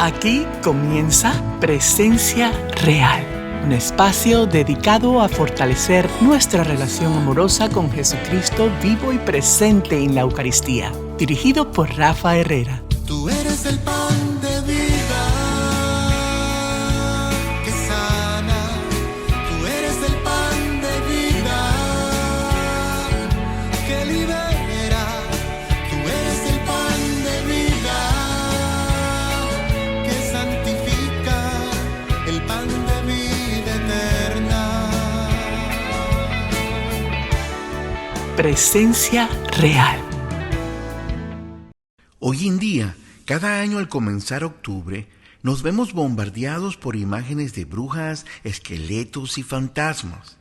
Aquí comienza Presencia Real, un espacio dedicado a fortalecer nuestra relación amorosa con Jesucristo vivo y presente en la Eucaristía. Dirigido por Rafa Herrera. Tú eres el pan de vida que sana. Tú eres el pan de vida que libera. Tú eres el pan de vida que santifica, el pan de vida eterna. Presencia Real. Hoy en día, cada año al comenzar octubre, nos vemos bombardeados por imágenes de brujas, esqueletos y fantasmas.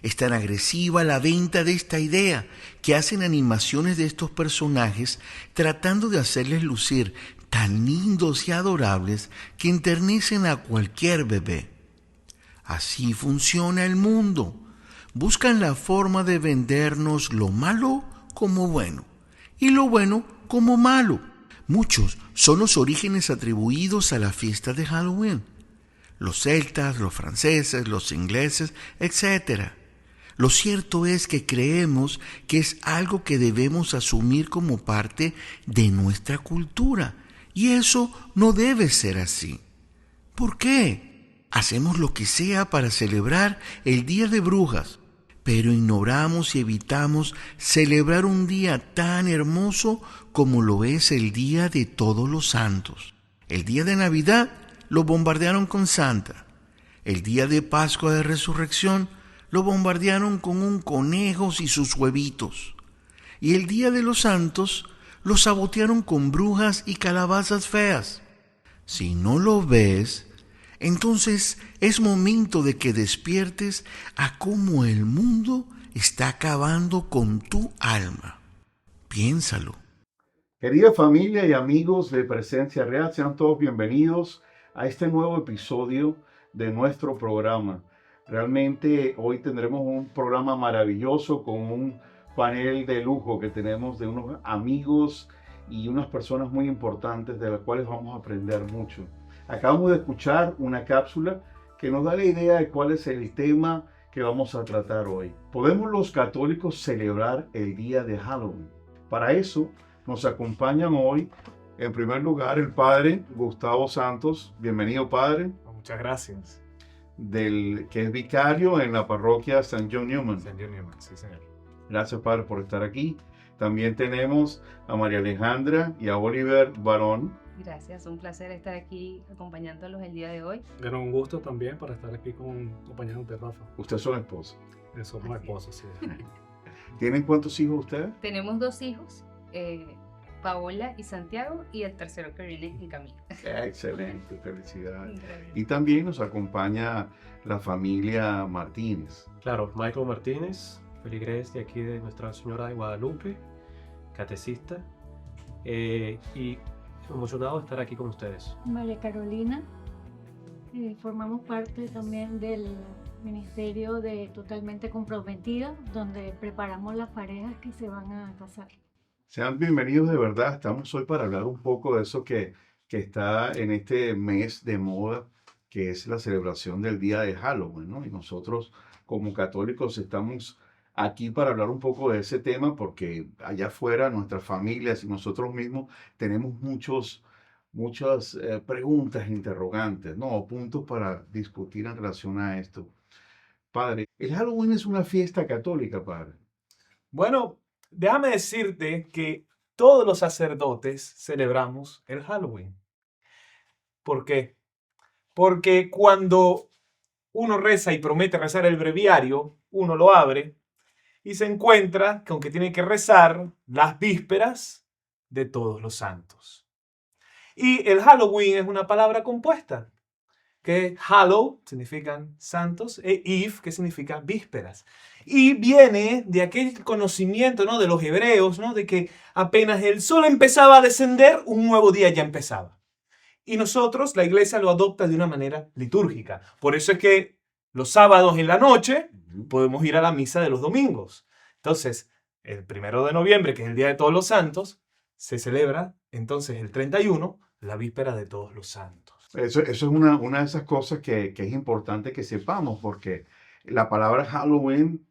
Es tan agresiva la venta de esta idea que hacen animaciones de estos personajes tratando de hacerles lucir tan lindos y adorables que enternecen a cualquier bebé. Así funciona el mundo. Buscan la forma de vendernos lo malo como bueno y lo bueno como malo. Muchos son los orígenes atribuidos a la fiesta de Halloween. Los celtas, los franceses, los ingleses, etc. Lo cierto es que creemos que es algo que debemos asumir como parte de nuestra cultura. Y eso no debe ser así. ¿Por qué? Hacemos lo que sea para celebrar el Día de Brujas, pero ignoramos y evitamos celebrar un día tan hermoso como lo es el Día de Todos los Santos. El día de Navidad lo bombardearon con Santa. El día de Pascua de Resurrección lo bombardearon con un conejo y sus huevitos. Y el Día de los Santos lo sabotearon con brujas y calabazas feas. Si no lo ves, entonces es momento de que despiertes a cómo el mundo está acabando con tu alma. Piénsalo. Querida familia y amigos de Presencia Real, sean todos bienvenidos a este nuevo episodio de nuestro programa. Realmente hoy tendremos un programa maravilloso con un panel de lujo que tenemos de unos amigos y unas personas muy importantes de las cuales vamos a aprender mucho. Acabamos de escuchar una cápsula que nos da la idea de cuál es el tema que vamos a tratar hoy. ¿Podemos los católicos celebrar el día de Halloween? Para eso nos acompañan hoy, en primer lugar, el padre Gustavo Santos. Bienvenido, padre. Muchas gracias. Que es vicario en la parroquia St. John Newman. St. John Newman, sí, señor. Gracias, padre, por estar aquí. También tenemos a María Alejandra y a Oliver Barón. Gracias, un placer estar aquí acompañándolos el día de hoy. Era un gusto también para estar aquí acompañándote, Rafa. Ustedes son esposos. Somos esposos, sí. ¿Tienen cuántos hijos ustedes? Tenemos 2 hijos, Paola y Santiago, y el tercero que viene en camino. Excelente, felicidades. Gracias. Y también nos acompaña la familia Martínez. Claro, Michael Martínez, feligres de aquí de Nuestra Señora de Guadalupe, catecista, y emocionado de estar aquí con ustedes. María Carolina, formamos parte también del Ministerio de Totalmente Comprometida, donde preparamos las parejas que se van a casar. Sean bienvenidos de verdad. Estamos hoy para hablar un poco de eso que está en este mes de moda, que es la celebración del día de Halloween, ¿no? Y nosotros como católicos estamos aquí para hablar un poco de ese tema porque allá afuera nuestras familias y nosotros mismos tenemos muchas preguntas, interrogantes, ¿no? Puntos para discutir en relación a esto. Padre, el Halloween es una fiesta católica, padre. Bueno, déjame decirte que todos los sacerdotes celebramos el Halloween. ¿Por qué? Porque cuando uno reza y promete rezar el breviario, uno lo abre y se encuentra que aunque tiene que rezar las vísperas de todos los santos. Y el Halloween es una palabra compuesta, que Hallow significan santos e Eve, que significa vísperas. Y viene de aquel conocimiento, ¿no?, de los hebreos, ¿no?, de que apenas el sol empezaba a descender, un nuevo día ya empezaba. Y nosotros, la iglesia lo adopta de una manera litúrgica. Por eso es que los sábados en la noche podemos ir a la misa de los domingos. Entonces, el 1 de noviembre, que es el Día de Todos los Santos, se celebra entonces el 31 la víspera de Todos los Santos. Eso es una de esas cosas que es importante que sepamos, porque la palabra Halloween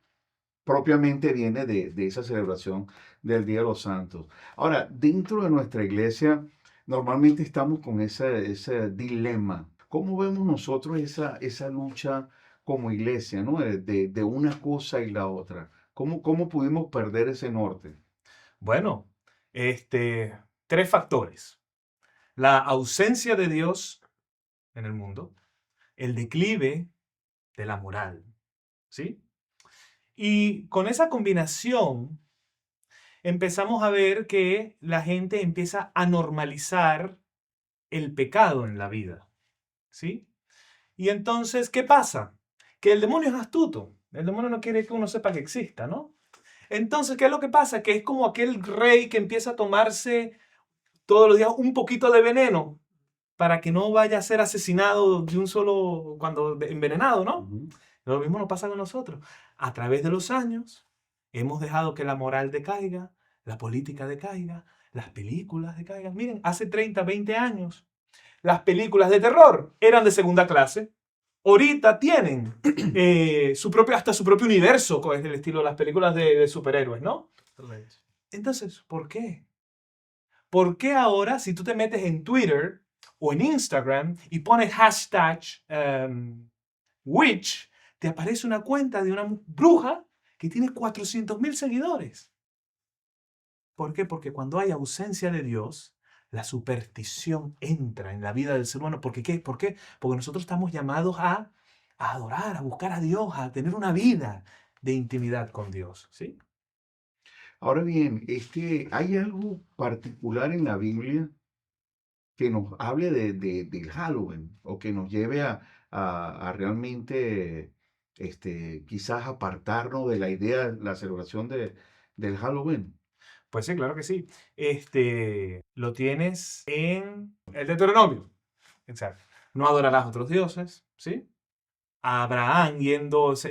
propiamente viene de esa celebración del Día de los Santos. Ahora, dentro de nuestra iglesia, normalmente estamos con ese dilema. ¿Cómo vemos nosotros esa lucha como iglesia, ¿no? De una cosa y la otra. ¿Cómo pudimos perder ese norte? Bueno, tres factores. La ausencia de Dios en el mundo, el declive de la moral, ¿sí? Y con esa combinación empezamos a ver que la gente empieza a normalizar el pecado en la vida, ¿sí? Y entonces, ¿qué pasa? Que el demonio es astuto. El demonio no quiere que uno sepa que exista, ¿no? Entonces, ¿qué es lo que pasa? Que es como aquel rey que empieza a tomarse todos los días un poquito de veneno para que no vaya a ser asesinado de un solo, cuando envenenado, ¿no? Ujú. Lo mismo nos pasa con nosotros. A través de los años, hemos dejado que la moral decaiga, la política decaiga, las películas decaigan. Miren, hace 30, 20 años, las películas de terror eran de segunda clase. Ahorita tienen hasta su propio universo, con el estilo de las películas de superhéroes, ¿no? Totalmente. Entonces, ¿por qué? ¿Por qué ahora, si tú te metes en Twitter o en Instagram y pones hashtag witch, te aparece una cuenta de una bruja que tiene 400.000 seguidores? ¿Por qué? Porque cuando hay ausencia de Dios, la superstición entra en la vida del ser humano. ¿Por qué? ¿Por qué? Porque nosotros estamos llamados a adorar, a buscar a Dios, a tener una vida de intimidad con Dios, ¿sí? Ahora bien, ¿hay algo particular en la Biblia que nos hable del Halloween o que nos lleve a realmente quizás apartarnos de la idea, la celebración del Halloween? Pues sí, claro que sí. Lo tienes en el Deuteronomio. Exacto. No adorarás a otros dioses, ¿sí? Abraham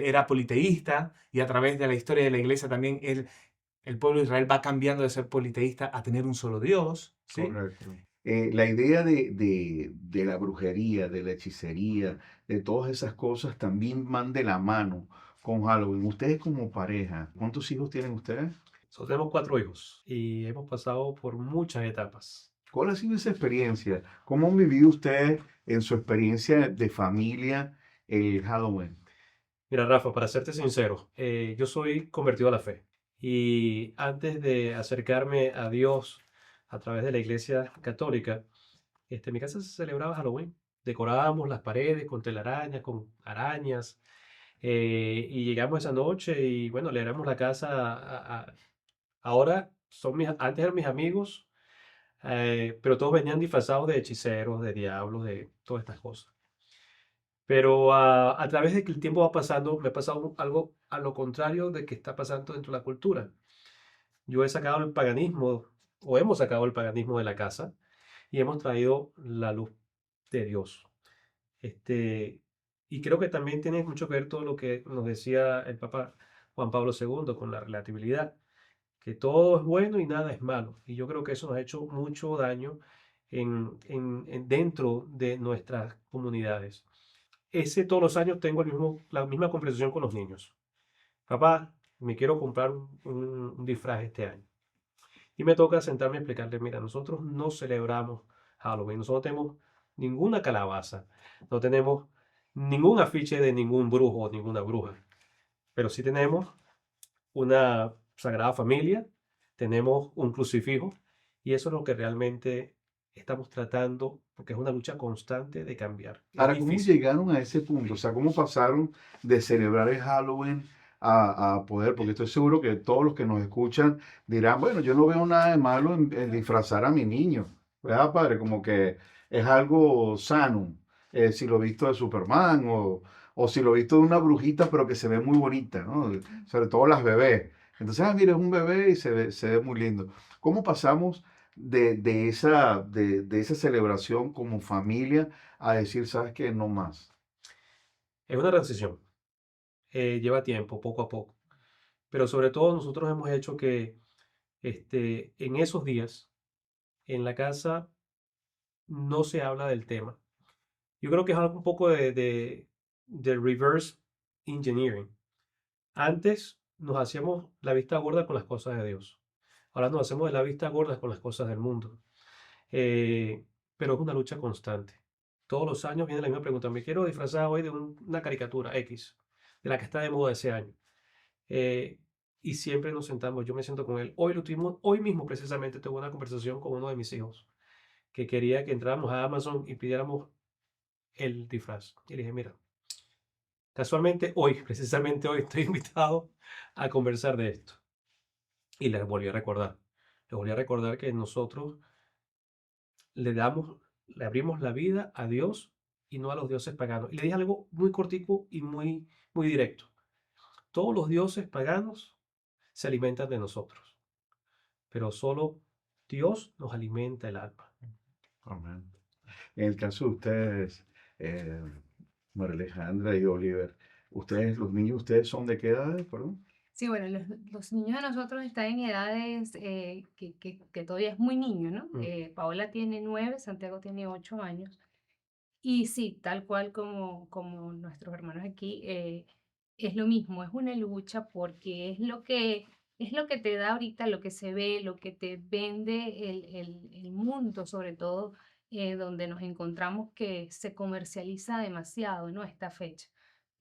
era politeísta y a través de la historia de la iglesia también el pueblo de Israel va cambiando de ser politeísta a tener un solo Dios, ¿sí? Correcto. La idea de la brujería, de la hechicería, de todas esas cosas también van de la mano con Halloween. Ustedes como pareja, ¿cuántos hijos tienen ustedes? Nosotros tenemos 4 hijos y hemos pasado por muchas etapas. ¿Cuál ha sido esa experiencia? ¿Cómo han vivido ustedes en su experiencia de familia el Halloween? Mira, Rafa, para serte sincero, yo soy convertido a la fe y antes de acercarme a Dios a través de la iglesia católica, en mi casa se celebraba Halloween. Decorábamos las paredes con telarañas, con arañas, y llegamos esa noche y bueno, le éramos la casa ahora antes eran mis amigos, pero todos venían disfrazados de hechiceros, de diablos, de todas estas cosas. Pero a través de que el tiempo va pasando, me ha pasado algo a lo contrario de que está pasando dentro de la cultura. Yo he sacado el paganismo, o hemos sacado el paganismo de la casa, y hemos traído la luz de Dios. Y creo que también tiene mucho que ver todo lo que nos decía el Papa Juan Pablo II con la relatividad, que todo es bueno y nada es malo. Y yo creo que eso nos ha hecho mucho daño dentro de nuestras comunidades. Todos los años tengo la misma conversación con los niños. Papá, me quiero comprar un disfraz este año. Y me toca sentarme y explicarle, mira, nosotros no celebramos Halloween, nosotros no tenemos ninguna calabaza, no tenemos ningún afiche de ningún brujo o ninguna bruja, pero sí tenemos una Sagrada Familia, tenemos un crucifijo y eso es lo que realmente estamos tratando, porque es una lucha constante de cambiar. Es Ahora, ¿cómo difícil. llegaron a ese punto? O sea, ¿cómo pasaron de celebrar el Halloween a poder? Porque estoy seguro que todos los que nos escuchan dirán, bueno, yo no veo nada de malo en disfrazar a mi niño, ¿verdad, padre? Como que es algo sano. Si lo he visto de Superman o si lo he visto de una brujita, pero que se ve muy bonita, ¿no? Sobre todo las bebés. Entonces, mira, es un bebé y se ve muy lindo. ¿Cómo pasamos de esa celebración como familia a decir, sabes qué, no más? Es una transición, lleva tiempo, poco a poco, pero sobre todo nosotros hemos hecho que en esos días, en la casa, no se habla del tema. Yo creo que es algo un poco de reverse engineering. Antes nos hacíamos la vista gorda con las cosas de Dios. Ahora nos hacemos de la vista gorda con las cosas del mundo. Pero es una lucha constante. Todos los años viene la misma pregunta. Me quiero disfrazar hoy de una caricatura X, de la que está de moda ese año. Y siempre nos sentamos, yo me siento con él. Hoy mismo precisamente tuve una conversación con uno de mis hijos que quería que entráramos a Amazon y pidiéramos el disfraz. Y le dije, mira, casualmente hoy, precisamente hoy, estoy invitado a conversar de esto. Y le volví a recordar. Le volví a recordar que nosotros le abrimos la vida a Dios y no a los dioses paganos. Y le dije algo muy cortico y muy, muy directo. Todos los dioses paganos se alimentan de nosotros, pero solo Dios nos alimenta el alma. Amén. En el caso de ustedes, María Alejandra y Oliver, ustedes, los niños, ¿ustedes son de qué edades, perdón? Sí, bueno, los niños de nosotros están en edades que todavía es muy niño, ¿no? Paola tiene 9, Santiago tiene 8 años. Y sí, tal cual como nuestros hermanos aquí, es lo mismo, es una lucha porque es lo que te da ahorita, lo que se ve, lo que te vende el mundo, sobre todo donde nos encontramos que se comercializa demasiado, ¿no? Esta fecha.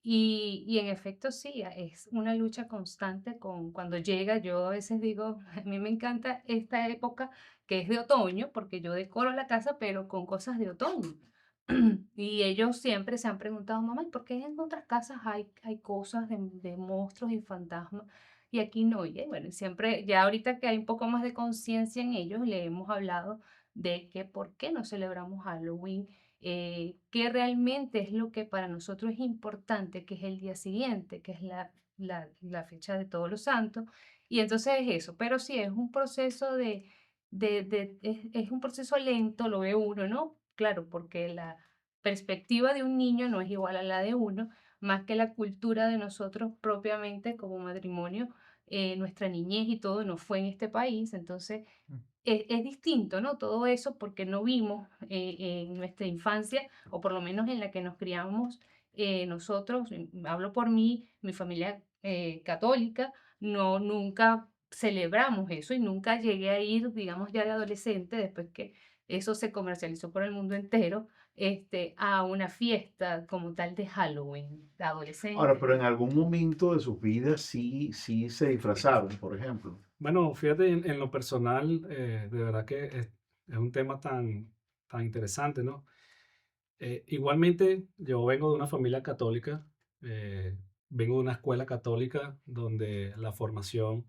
Y en efecto sí, es una lucha constante con cuando llega. Yo a veces digo, a mí me encanta esta época que es de otoño, porque yo decoro la casa, pero con cosas de otoño. Y ellos siempre se han preguntado, mamá, ¿y por qué en otras casas hay cosas de monstruos y fantasmas y aquí no? Y bueno, siempre, ya ahorita que hay un poco más de conciencia en ellos, le hemos hablado de que por qué no celebramos Halloween, qué realmente es lo que para nosotros es importante, que es el día siguiente, que es la fecha de Todos los Santos. Y entonces es eso, pero sí, es un proceso es un proceso lento, lo ve uno, ¿no? Claro, porque la perspectiva de un niño no es igual a la de uno, más que la cultura de nosotros propiamente como matrimonio, nuestra niñez y todo no fue en este país, entonces es distinto, ¿no? Todo eso porque no vimos en nuestra infancia, o por lo menos en la que nos criamos nosotros, hablo por mí, mi familia católica, no, nunca celebramos eso y nunca llegué a ir, digamos, ya de adolescente, después que eso se comercializó por el mundo entero, a una fiesta como tal de Halloween, de Ahora, adolescentes. pero en algún momento de sus vidas sí se disfrazaron, por ejemplo. Bueno, fíjate, en lo personal, de verdad que es un tema tan interesante, ¿no? Igualmente, yo vengo de una familia católica, vengo de una escuela católica donde la formación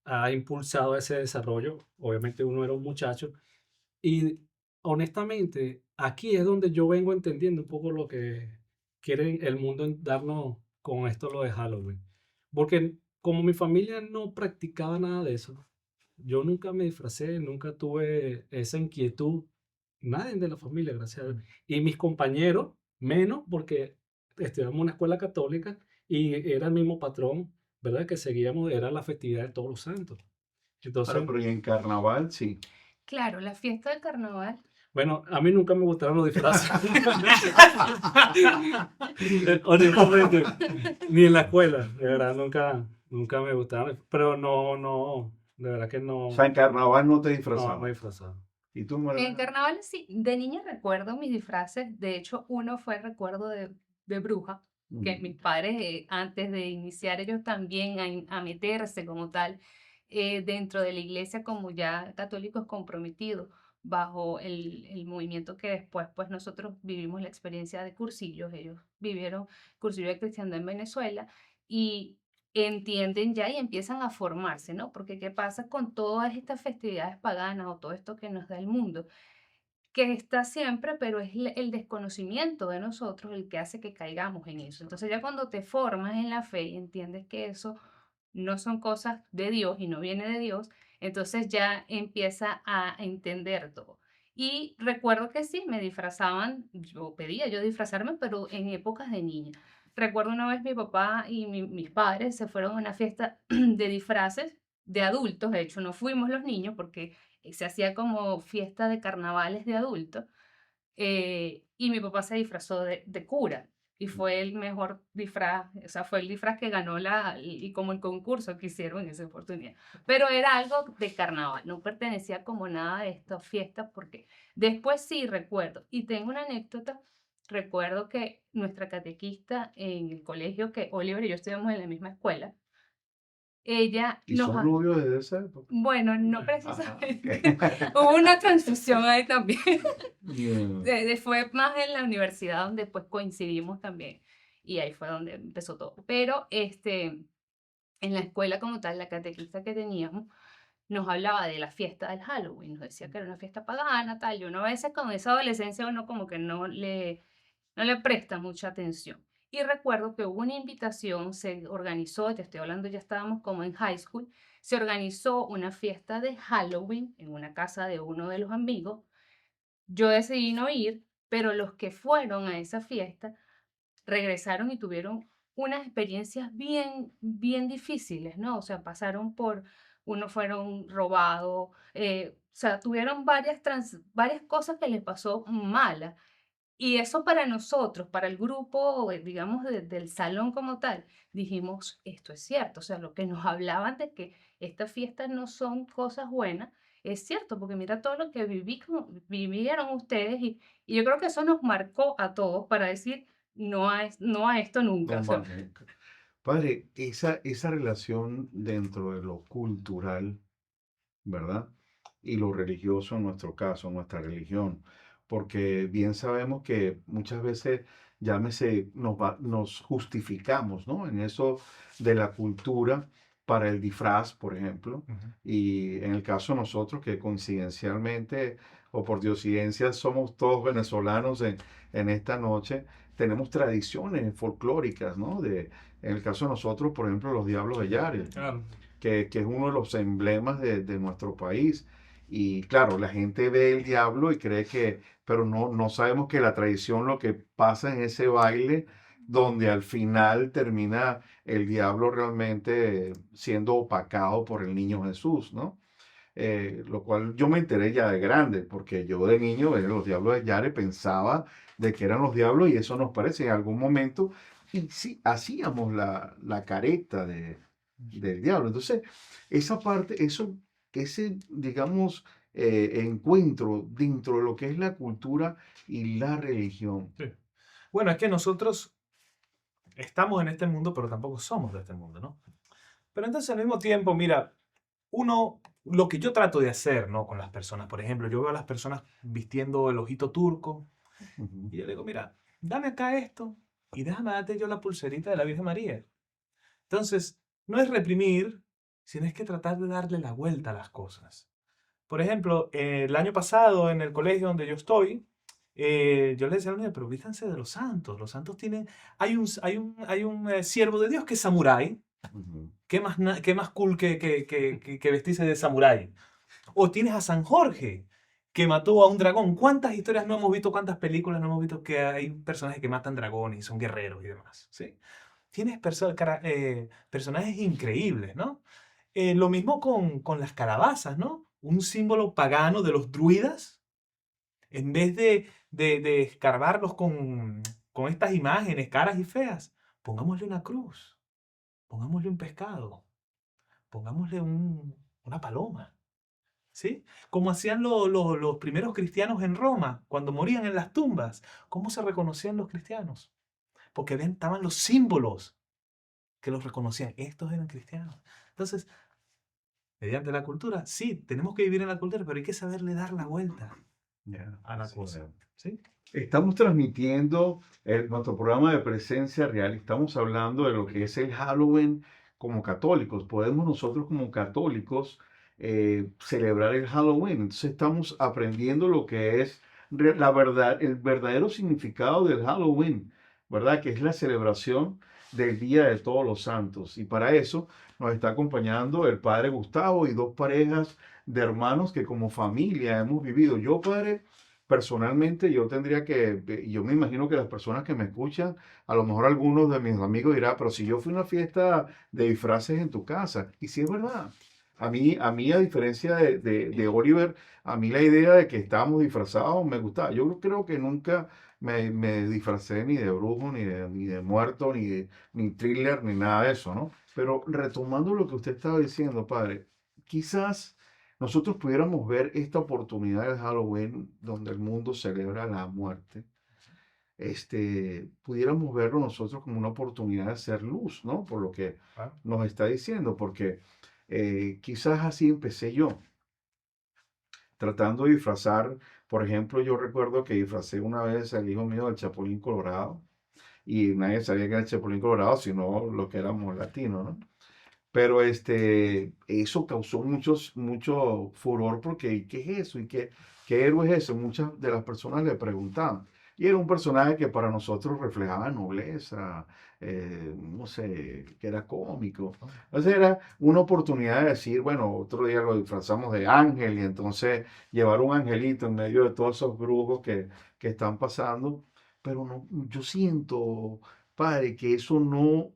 ha impulsado ese desarrollo. Obviamente uno era un muchacho y honestamente aquí es donde yo vengo entendiendo un poco lo que quiere el mundo darnos con esto lo de Halloween. Porque como mi familia no practicaba nada de eso, yo nunca me disfracé, nunca tuve esa inquietud, nadie de la familia, gracias a Dios. Y mis compañeros, menos porque estudiamos en una escuela católica y era el mismo patrón, ¿verdad? Que seguíamos, era la festividad de Todos los Santos. Ahora, Entonces, pero y en carnaval, sí. Claro, la fiesta del carnaval. bueno, a mí nunca me gustaron los disfraces. Honestamente, ni en la escuela, de verdad, nunca me gustaron. Pero no, de verdad que no, O sea, en carnaval no te no me disfrazabas. disfrazaba. ¿Y tú, María En Alejandra? carnaval sí, de niña recuerdo mis disfraces, de hecho uno fue el recuerdo de bruja, que mis padres antes de iniciar ellos también a meterse como tal dentro de la iglesia como ya católicos comprometidos bajo el movimiento que después pues nosotros vivimos la experiencia de cursillos, ellos vivieron cursillo de cristiandad en Venezuela y entienden ya y empiezan a formarse, ¿no? Porque ¿qué pasa con todas estas festividades paganas o todo esto que nos da el mundo? Que está siempre, pero es el desconocimiento de nosotros el que hace que caigamos en eso. Entonces ya cuando te formas en la fe y entiendes que eso no son cosas de Dios y no viene de Dios, entonces ya empieza a entender todo. Y recuerdo que sí, me disfrazaban, yo pedía yo disfrazarme, pero en épocas de niña. Recuerdo una vez mi papá y mis padres se fueron a una fiesta de disfraces de adultos, de hecho no fuimos los niños porque se hacía como fiesta de carnavales de adultos. Y mi papá se disfrazó de cura. Y fue el mejor disfraz, o sea, fue el disfraz que ganó y como el concurso que hicieron en esa oportunidad. Pero era algo de carnaval, no pertenecía como nada de estas fiestas, porque después sí recuerdo, y tengo una anécdota, recuerdo que nuestra catequista en el colegio que Oliver y yo estudiamos en la misma escuela, ella ¿Y nos... son novios desde esa época? Bueno, no Ajá, precisamente. ok. Hubo una transición ahí también. Bien. Fue más en la universidad donde pues coincidimos también. Y ahí fue donde empezó todo. Pero en la escuela como tal, la catequista que teníamos nos hablaba de la fiesta del Halloween. Nos decía que era una fiesta pagana, tal. Y uno a veces con esa adolescencia uno como que no le presta mucha atención. Y recuerdo que hubo una invitación, se organizó, te estoy hablando, ya estábamos como en high school, se organizó una fiesta de Halloween en una casa de uno de los amigos. Yo decidí no ir, pero los que fueron a esa fiesta regresaron y tuvieron unas experiencias bien, bien difíciles, ¿no? O sea, unos fueron robados, o sea, tuvieron varias cosas que les pasó malas. Y eso para nosotros, para el grupo, digamos, del salón como tal, dijimos, esto es cierto. O sea, lo que nos hablaban de que estas fiestas no son cosas buenas, es cierto, porque mira todo lo que vivieron ustedes y yo creo que eso nos marcó a todos para decir, no a esto nunca. No O sea, más nunca. Padre, esa relación dentro de lo cultural, ¿verdad? Y lo religioso en nuestro caso, nuestra religión, porque bien sabemos que muchas veces, llámese, nos justificamos, ¿no? En eso de la cultura para el disfraz, por ejemplo, Ujú. y en el caso de nosotros, que coincidencialmente o por diosidencia somos todos venezolanos en esta noche, tenemos tradiciones folclóricas, ¿no? En el caso de nosotros, por ejemplo, los Diablos de Yare, Claro. que es uno de los emblemas de nuestro país. Y claro, la gente ve el diablo y cree que, pero no sabemos que la tradición, lo que pasa en ese baile, donde al final termina el diablo realmente siendo opacado por el niño Jesús, ¿no? Lo cual yo me enteré ya de grande, porque yo de niño, los diablos de Yare, pensaba de que eran los diablos y eso nos parece en algún momento, y sí, hacíamos la careta del diablo. Entonces, esa parte, ese, digamos, encuentro dentro de lo que es la cultura y la religión. Sí. Bueno, es que nosotros estamos en este mundo, pero tampoco somos de este mundo, ¿no? Pero entonces al mismo tiempo, mira, lo que yo trato de hacer, ¿no? Con las personas, por ejemplo, yo veo a las personas vistiendo el ojito turco Ujú. y yo le digo, mira, dame acá esto y déjame darte yo la pulserita de la Virgen María. Entonces, no es reprimir, sino es que tratar de darle la vuelta a las cosas. Por ejemplo, el año pasado en el colegio donde yo estoy, yo les decía a los niños, pero vístanse de los santos. Los santos tienen, hay un siervo de Dios que es samurái. Ujú. Qué más cool que vestirse de samurái? O tienes a San Jorge, que mató a un dragón. ¿Cuántas historias no hemos visto, cuántas películas no hemos visto que hay personajes que matan dragones y son guerreros y demás? ¿Sí? Tienes personajes increíbles, ¿no? Lo mismo con las calabazas, ¿no? Un símbolo pagano de los druidas. En vez de escarbarlos con estas imágenes caras y feas, pongámosle una cruz, pongámosle un pescado, pongámosle una paloma. ¿Sí? Como hacían los primeros cristianos en Roma, cuando morían en las tumbas. ¿Cómo se reconocían los cristianos? Porque estaban los símbolos que los reconocían. Estos eran cristianos. Entonces, mediante la cultura, sí, tenemos que vivir en la cultura, pero hay que saberle dar la vuelta Ya, a la sí, cosa. ¿Sí? Estamos transmitiendo nuestro programa de Presencia Real. Estamos hablando de lo que es el Halloween como católicos. Podemos nosotros como católicos celebrar el Halloween. Entonces estamos aprendiendo lo que es la verdad, el verdadero significado del Halloween, ¿verdad? Que es la celebración del Día de Todos los Santos. Y para eso nos está acompañando el Padre Gustavo y dos parejas de hermanos que como familia hemos vivido. Yo, Padre, personalmente, yo me imagino que las personas que me escuchan, a lo mejor algunos de mis amigos dirán, pero si yo fui a una fiesta de disfraces en tu casa, y sí es verdad, A diferencia de Oliver, a mí la idea de que estábamos disfrazados me gustaba. Yo creo que nunca me disfracé ni de brujo, ni de muerto, ni thriller, ni nada de eso, ¿no? Pero retomando lo que usted estaba diciendo, padre, quizás nosotros pudiéramos ver esta oportunidad de Halloween donde el mundo celebra la muerte, pudiéramos verlo nosotros como una oportunidad de hacer luz, ¿no? Por lo que Ah, nos está diciendo, porque quizás así empecé yo, tratando de disfrazar. Por ejemplo, yo recuerdo que disfracé una vez al hijo mío del Chapulín Colorado y nadie sabía que era el Chapulín Colorado, sino lo que éramos latinos, ¿no? Pero eso causó mucho furor porque ¿qué es eso? ¿Qué héroe es ese? Muchas de las personas le preguntaban. Y era un personaje que para nosotros reflejaba nobleza, no sé, que era cómico. Entonces era una oportunidad de decir, bueno, otro día lo disfrazamos de ángel y entonces llevar un angelito en medio de todos esos brujos que están pasando. Pero no, yo siento, padre, que eso no,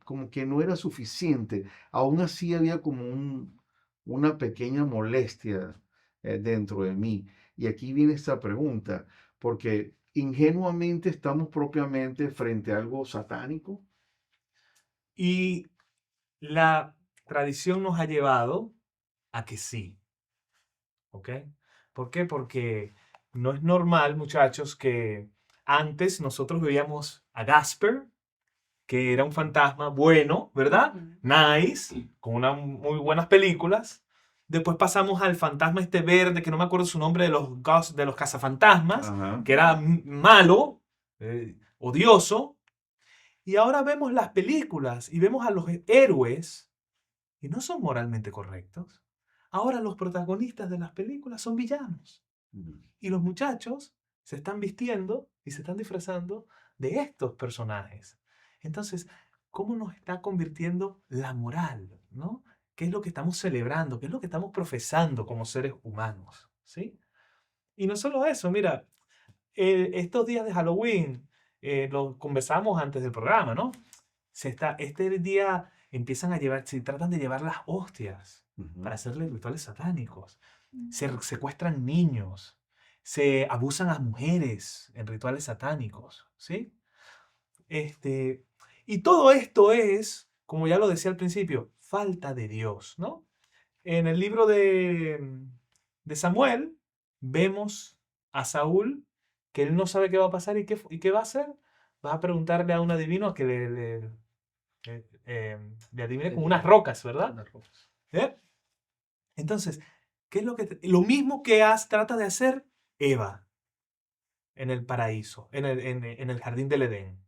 como que no era suficiente. Aún así había como una pequeña molestia dentro de mí. Y aquí viene esta pregunta, porque ingenuamente estamos propiamente frente a algo satánico. y la tradición nos ha llevado a que sí, ¿ok? ¿Por qué? Porque no es normal, muchachos, que antes nosotros veíamos a Gasper, que era un fantasma bueno, ¿verdad? Ujú. Nice, con unas muy buenas películas. Después pasamos al fantasma este verde, que no me acuerdo su nombre, de los cazafantasmas, Ajá. que era malo, odioso. Y ahora vemos las películas y vemos a los héroes y no son moralmente correctos. Ahora los protagonistas de las películas son villanos. Y los muchachos se están vistiendo y se están disfrazando de estos personajes. Entonces, ¿cómo nos está convirtiendo la moral? ¿No? ¿Qué es lo que estamos celebrando? ¿Qué es lo que estamos profesando como seres humanos? ¿Sí? Y no solo eso, mira, estos días de Halloween, lo conversamos antes del programa, ¿no? Este día empiezan a llevar, se tratan de llevar las hostias Ujú. para hacerle rituales satánicos. Se secuestran niños, se abusan a mujeres en rituales satánicos, ¿sí? Este, y todo esto es, como ya lo decía al principio, falta de Dios, ¿no? En el libro de Samuel vemos a Saúl que él no sabe qué va a pasar y qué va a hacer. Va a preguntarle a un adivino que le adivine con unas rocas, ¿verdad? Unas rocas. ¿Eh? Entonces, ¿qué es lo que lo mismo que trata de hacer Eva en el paraíso, en el jardín del Edén?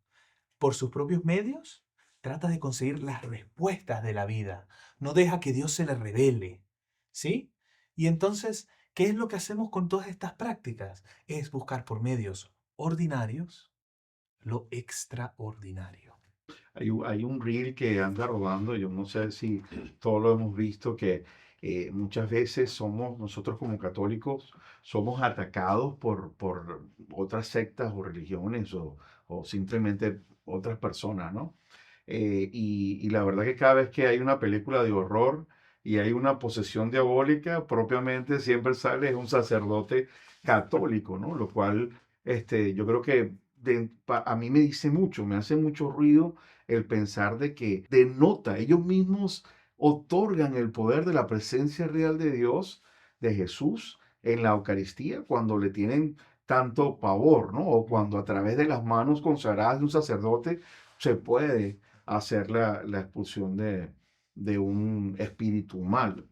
Por sus propios medios, trata de conseguir las respuestas de la vida. No deja que Dios se le revele. ¿Sí? Y entonces, ¿qué es lo que hacemos con todas estas prácticas? Es buscar por medios ordinarios lo extraordinario. Hay un reel que anda rodando, yo no sé si todos lo hemos visto, que muchas veces nosotros como católicos, somos atacados por otras sectas o religiones o simplemente otras personas, ¿no? Y la verdad que cada vez que hay una película de horror y hay una posesión diabólica, propiamente siempre sale un sacerdote católico, ¿no? Lo cual yo creo que a mí me dice mucho, me hace mucho ruido el pensar de que denota, ellos mismos otorgan el poder de la presencia real de Dios, de Jesús, en la Eucaristía, cuando le tienen tanto pavor, ¿no? O cuando a través de las manos consagradas de un sacerdote se puede hacer la expulsión de un espíritu malo.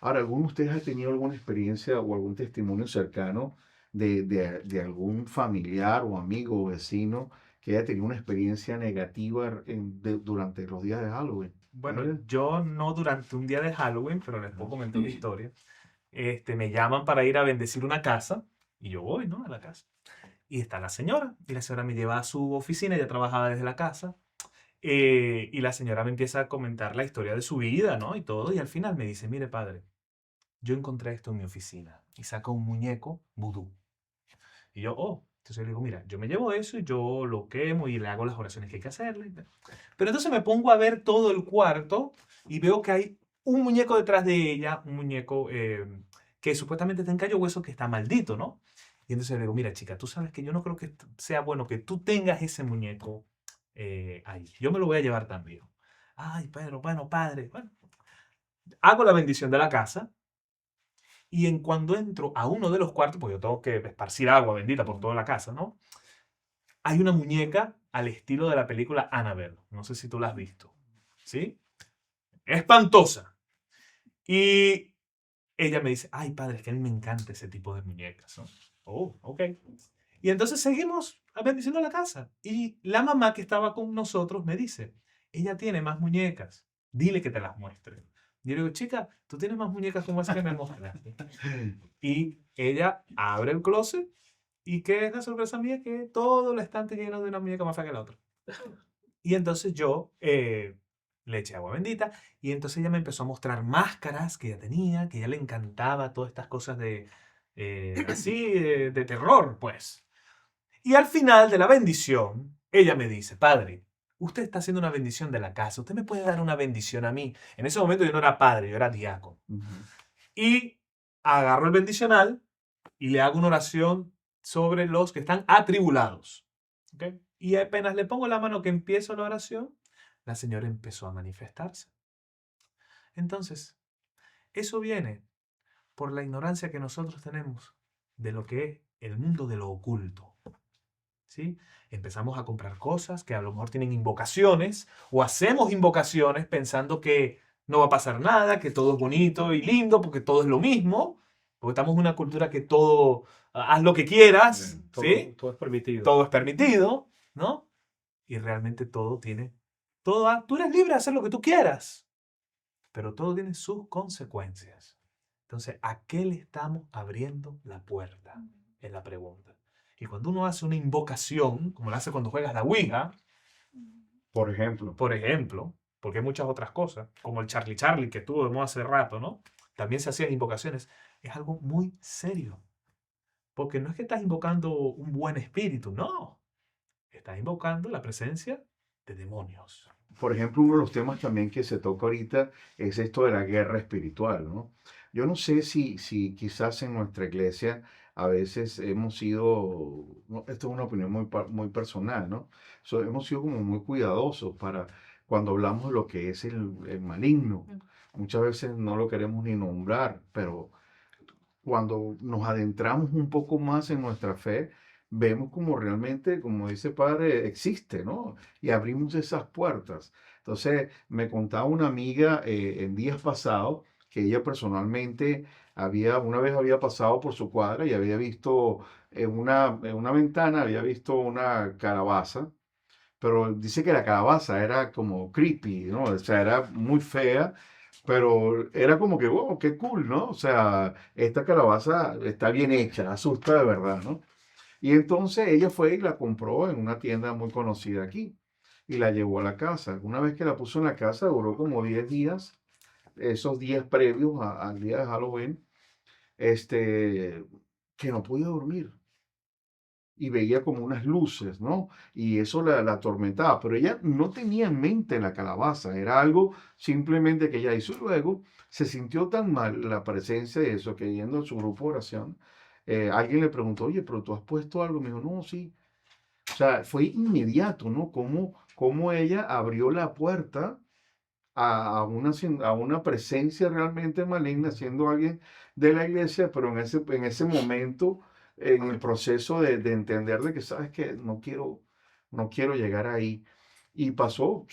Ahora, ¿alguno de ustedes ha tenido alguna experiencia o algún testimonio cercano de algún familiar o amigo o vecino que haya tenido una experiencia negativa durante los días de Halloween? Bueno, ¿Alguien? yo no durante un día de Halloween, pero les puedo comentar una historia. Me llaman para ir a bendecir una casa y yo voy, ¿no? A la casa. Y está la señora. Y la señora me lleva a su oficina, ella trabajaba desde la casa. Y la señora me empieza a comentar la historia de su vida, ¿no? Y todo. Y al final me dice, mire, padre, yo encontré esto en mi oficina. Y saca un muñeco vudú. Y yo, oh. Entonces le digo, mira, yo me llevo eso y yo lo quemo y le hago las oraciones que hay que hacerle. Pero entonces me pongo a ver todo el cuarto y veo que hay un muñeco detrás de ella, un muñeco que supuestamente está en callo hueso, que está maldito, ¿no? Y entonces le digo, mira chica, tú sabes que yo no creo que sea bueno que tú tengas ese muñeco ahí. Yo me lo voy a llevar también. Ay, pero bueno, padre. Bueno, hago la bendición de la casa y en cuando entro a uno de los cuartos, porque yo tengo que esparcir agua bendita por toda la casa, ¿no? Hay una muñeca al estilo de la película Annabelle. No sé si tú la has visto. ¿Sí? Espantosa. Y ella me dice, ay, padre, es que a mí me encanta ese tipo de muñecas, ¿no? Oh, ok. Y entonces seguimos bendiciendo la casa. Y la mamá que estaba con nosotros me dice, ella tiene más muñecas. Dile que te las muestre. Y yo le digo, chica, tú tienes más muñecas como esa que me mostraste. Y ella abre el closet. ¿Y qué es la sorpresa mía? Que todo el estante lleno de una muñeca más fea que la otra. Y entonces yo le eché agua bendita y entonces ella me empezó a mostrar máscaras que ella tenía, que a ella le encantaba todas estas cosas de así, de terror, pues. Y al final de la bendición, ella me dice, padre, usted está haciendo una bendición de la casa, usted me puede dar una bendición a mí. En ese momento yo no era padre, yo era diácono. Y agarro el bendicional y le hago una oración sobre los que están atribulados. ¿Okay? Y apenas le pongo la mano que empiezo la oración, la señora empezó a manifestarse. Entonces, eso viene por la ignorancia que nosotros tenemos de lo que es el mundo de lo oculto. ¿Sí? Empezamos a comprar cosas que a lo mejor tienen invocaciones o hacemos invocaciones pensando que no va a pasar nada, que todo es bonito y lindo porque todo es lo mismo, porque estamos en una cultura que todo, haz lo que quieras, ¿sí? Todo es permitido. Todo es permitido, ¿no? Y realmente todo tiene, tú eres libre de hacer lo que tú quieras, pero todo tiene sus consecuencias. Entonces, ¿a qué le estamos abriendo la puerta? Es la pregunta. Y cuando uno hace una invocación, como lo hace cuando juegas la Ouija, Por ejemplo. porque hay muchas otras cosas, como el Charlie Charlie que tuvimos hace rato, ¿no? También se hacían invocaciones. Es algo muy serio. Porque no es que estás invocando un buen espíritu, no. Estás invocando la presencia de demonios. Por ejemplo, uno de los temas también que se toca ahorita es esto de la guerra espiritual, ¿no? Yo no sé si quizás en nuestra iglesia a veces hemos sido, esto es una opinión muy personal, ¿no? Hemos sido como muy cuidadosos para cuando hablamos de lo que es el maligno. Muchas veces no lo queremos ni nombrar, pero cuando nos adentramos un poco más en nuestra fe, vemos como realmente, como dice Padre, existe, ¿no? Y abrimos esas puertas. Entonces, me contaba una amiga en días pasados que ella personalmente una vez había pasado por su cuadra y había visto en una ventana, había visto una calabaza, pero dice que la calabaza era como creepy, ¿no? O sea, era muy fea, pero era como que, wow, qué cool, ¿no? O sea, esta calabaza está bien hecha, asusta de verdad, ¿no? Y entonces ella fue y la compró en una tienda muy conocida aquí y la llevó a la casa. Una vez que la puso en la casa, duró como 10 días, esos días previos al día de Halloween, que no podía dormir y veía como unas luces, ¿no? Y eso la atormentaba, pero ella no tenía en mente la calabaza, era algo simplemente que ella hizo. Y luego se sintió tan mal la presencia de eso que yendo a su grupo de oración, alguien le preguntó, oye, pero tú has puesto algo. Me dijo, no, sí. O sea, fue inmediato, ¿no? Cómo ella abrió la puerta a una presencia realmente maligna, siendo alguien de la iglesia, pero en ese momento, en el proceso de entender de que, sabes que no quiero llegar ahí. Y pasó,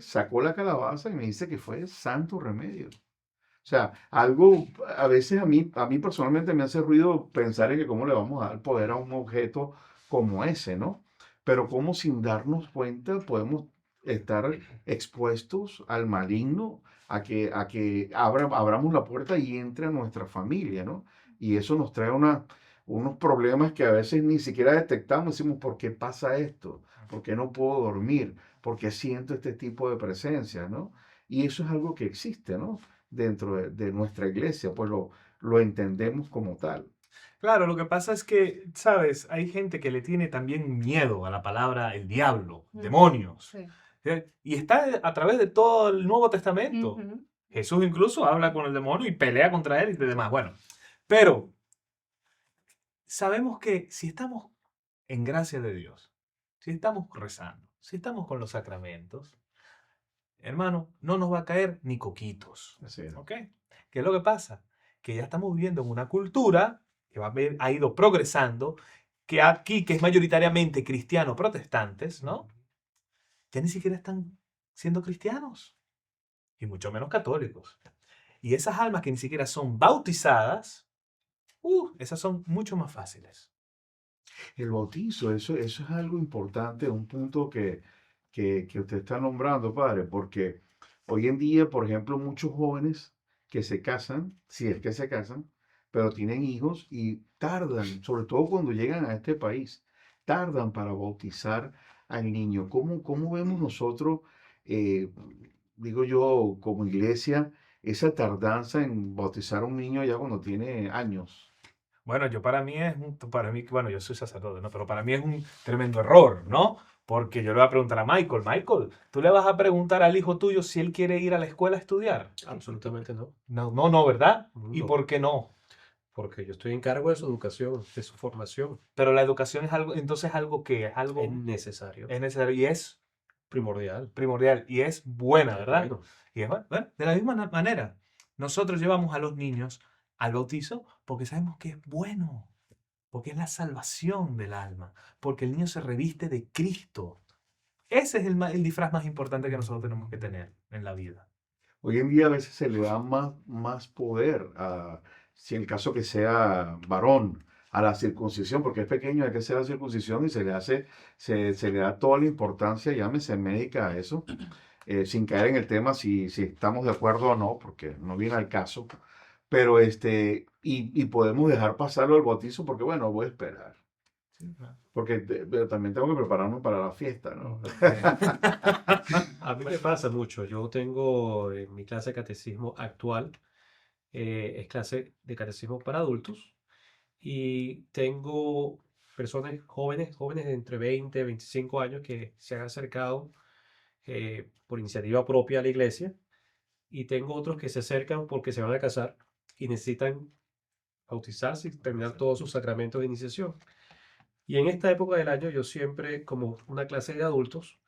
sacó la calabaza y me dice que fue santo remedio. O sea, algo, a veces a mí personalmente me hace ruido pensar en que cómo le vamos a dar poder a un objeto como ese, ¿no? Pero cómo sin darnos cuenta podemos estar expuestos al maligno, a que abramos la puerta y entre a nuestra familia, ¿no? Y eso nos trae unos problemas que a veces ni siquiera detectamos. Decimos, ¿por qué pasa esto? ¿Por qué no puedo dormir? ¿Por qué siento este tipo de presencia, ¿no? Y eso es algo que existe, ¿no? Dentro de nuestra iglesia, pues lo entendemos como tal. Claro, lo que pasa es que, ¿sabes? Hay gente que le tiene también miedo a la palabra el diablo, demonios. Sí. Y está a través de todo el Nuevo Testamento. Jesús incluso habla con el demonio y pelea contra él y demás. Bueno, pero sabemos que si estamos en gracia de Dios, si estamos rezando, si estamos con los sacramentos, hermano, no nos va a caer ni coquitos. Así es. ¿Ok? ¿Qué es lo que pasa? Que ya estamos viviendo en una cultura que ha ido progresando, que aquí, que es mayoritariamente cristiano protestantes, ¿no? Ya ni siquiera están siendo cristianos, y mucho menos católicos. Y esas almas que ni siquiera son bautizadas, esas son mucho más fáciles. El bautizo, eso es algo importante, un punto que usted está nombrando, padre, porque hoy en día, por ejemplo, muchos jóvenes que se casan, si es que se casan, pero tienen hijos y tardan, sobre todo cuando llegan a este país, tardan para bautizar al niño. ¿Cómo vemos nosotros, eh, digo yo, como iglesia, esa tardanza en bautizar a un niño ya cuando tiene años? Bueno, bueno, yo soy sacerdote, ¿no? Pero para mí es un tremendo error, ¿no? Porque yo le voy a preguntar a Michael, ¿tú le vas a preguntar al hijo tuyo si él quiere ir a la escuela a estudiar? Absolutamente no. No, ¿verdad? ¿Y No, por qué no? porque yo estoy en cargo de su educación, de su formación. Pero la educación es algo, entonces algo que es algo Es necesario, es necesario y es primordial. primordial y es buena, ¿verdad? Bueno, Y es bueno, de la misma manera, nosotros llevamos a los niños al bautizo porque sabemos que es bueno, porque es la salvación del alma, porque el niño se reviste de Cristo. Ese es el disfraz más importante que nosotros tenemos que tener en la vida. Hoy en día a veces se le da más poder a, si en el caso que sea varón, a la circuncisión, porque es pequeño, hay que hacer la circuncisión y se le hace, se le da toda la importancia, llámese médica a eso, sin caer en el tema si estamos de acuerdo o no, porque no viene al caso, pero y podemos dejar pasarlo al bautizo porque bueno, voy a esperar, porque pero también tengo que prepararme para la fiesta, ¿no? a mí me pasa mucho. Yo tengo en mi clase de catecismo actual, es clase de catecismo para adultos, y tengo personas jóvenes de entre 20 y 25 años que se han acercado por iniciativa propia a la iglesia, y tengo otros que se acercan porque se van a casar y necesitan bautizarse y terminar todos sus sacramentos de iniciación. Y en esta época del año yo siempre, como una clase de adultos,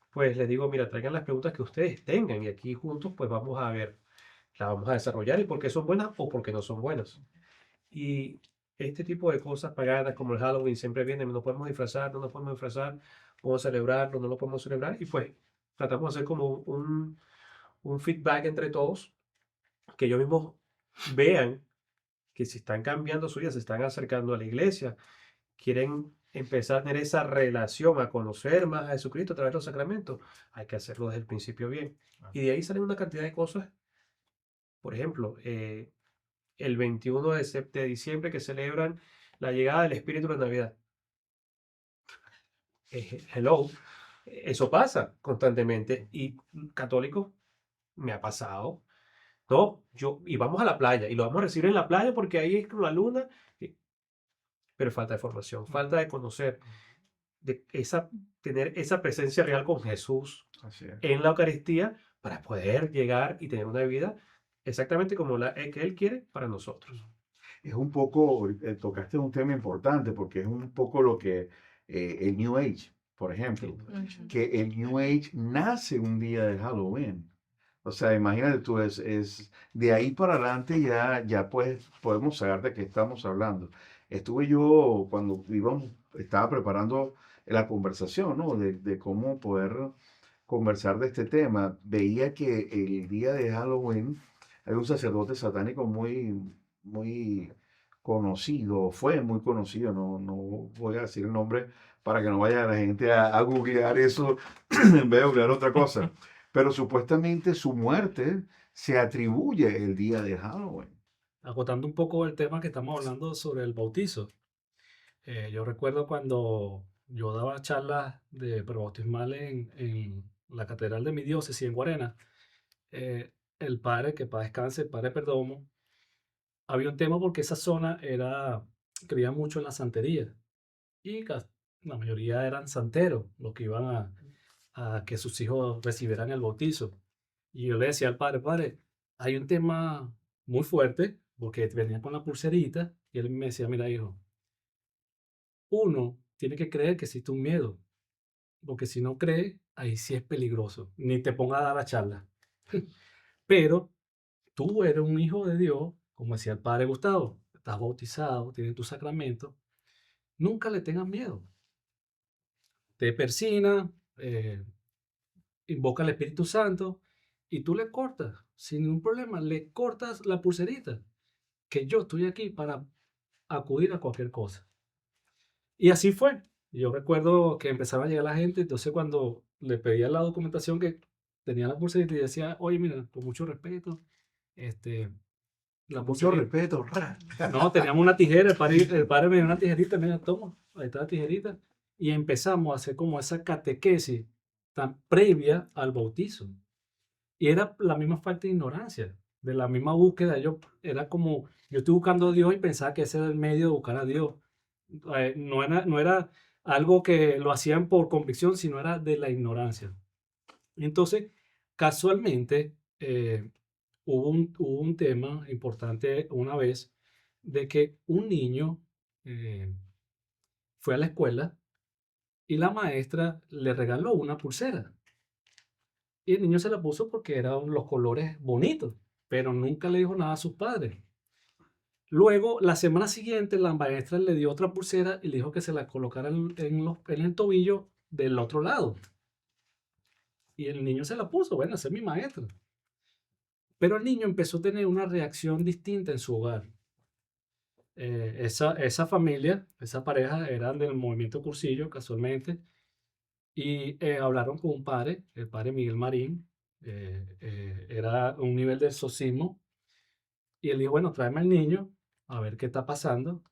pues les digo, mira, traigan las preguntas que ustedes tengan y aquí juntos pues vamos a ver, las vamos a desarrollar y por qué son buenas o por qué no son buenas. Y este tipo de cosas paganas como el Halloween siempre vienen, no podemos disfrazar, no nos podemos disfrazar, podemos celebrarlo, no lo podemos celebrar, y pues tratamos de hacer como un feedback entre todos, que ellos mismos vean que si están cambiando su vida, se están acercando a la iglesia, quieren empezar a tener esa relación, a conocer más a Jesucristo a través de los sacramentos, hay que hacerlo desde el principio bien. Y de ahí salen una cantidad de cosas. Por ejemplo, el 21 de diciembre que celebran la llegada del Espíritu de la Navidad. Hello, eso pasa constantemente y católico me ha pasado. No, y vamos a la playa y lo vamos a recibir en la playa porque ahí es con la luna, pero falta de formación, falta de conocer, tener esa presencia real con Jesús Así es. en la Eucaristía para poder llegar y tener una vida exactamente como la que Él quiere para nosotros. Es un poco, tocaste un tema importante porque es un poco lo que el New Age, por ejemplo, Ujú. que el New Age nace un día de Halloween. O sea, imagínate tú, es de ahí para adelante ya pues podemos saber de qué estamos hablando. Estuve yo cuando estaba preparando la conversación, ¿no? De cómo poder conversar de este tema. Veía que el día de Halloween hay un sacerdote satánico muy conocido, fue muy conocido, no voy a decir el nombre para que no vaya la gente a googlear eso en vez de googlear otra cosa. Pero supuestamente su muerte se atribuye el día de Halloween. Acotando un poco el tema que estamos hablando sobre el bautizo. Yo recuerdo cuando yo daba charlas de prebautismal en la catedral de mi diócesis en Guarena, el padre, que para descanse, el padre Perdomo, había un tema porque esa zona creía mucho en la santería y la mayoría eran santeros los que iban a que sus hijos recibieran el bautizo. Y yo le decía al padre, hay un tema muy fuerte, porque venía con la pulserita y él me decía, mira, hijo, uno tiene que creer que existe un miedo, porque si no cree, ahí sí es peligroso, ni te ponga a dar la charla. Pero tú eres un hijo de Dios, como decía el padre Gustavo, estás bautizado, tienes tu sacramento, nunca le tengas miedo. Te persina, invoca al Espíritu Santo y tú le cortas, sin ningún problema, le cortas la pulserita, que yo estoy aquí para acudir a cualquier cosa. Y así fue. Yo recuerdo que empezaba a llegar la gente, entonces cuando le pedía la documentación que tenía la pulserita y decía, oye, mira, con mucho respeto, este, la Mucho pulserita. respeto. No, teníamos una tijera, el padre me dio una tijerita, mira, toma, ahí está la tijerita. Y empezamos a hacer como esa catequesis tan previa al bautizo. Y era la misma falta de ignorancia, de la misma búsqueda. Yo era como, yo estoy buscando a Dios y pensaba que ese era el medio de buscar a Dios. No era algo que lo hacían por convicción, sino era de la ignorancia. Entonces, casualmente, hubo un tema importante una vez de que un niño fue a la escuela y la maestra le regaló una pulsera. Y el niño se la puso porque eran los colores bonitos, pero nunca le dijo nada a sus padres. Luego, la semana siguiente, la maestra le dio otra pulsera y le dijo que se la colocara en el tobillo del otro lado. Y el niño se la puso, bueno, esa es mi maestra. Pero el niño empezó a tener una reacción distinta en su hogar. Esa familia, esa pareja, eran del movimiento Cursillo, casualmente, y hablaron con un padre, el padre Miguel Marín, era un nivel de exorcismo, y él dijo, bueno, tráeme al niño, a ver qué está pasando.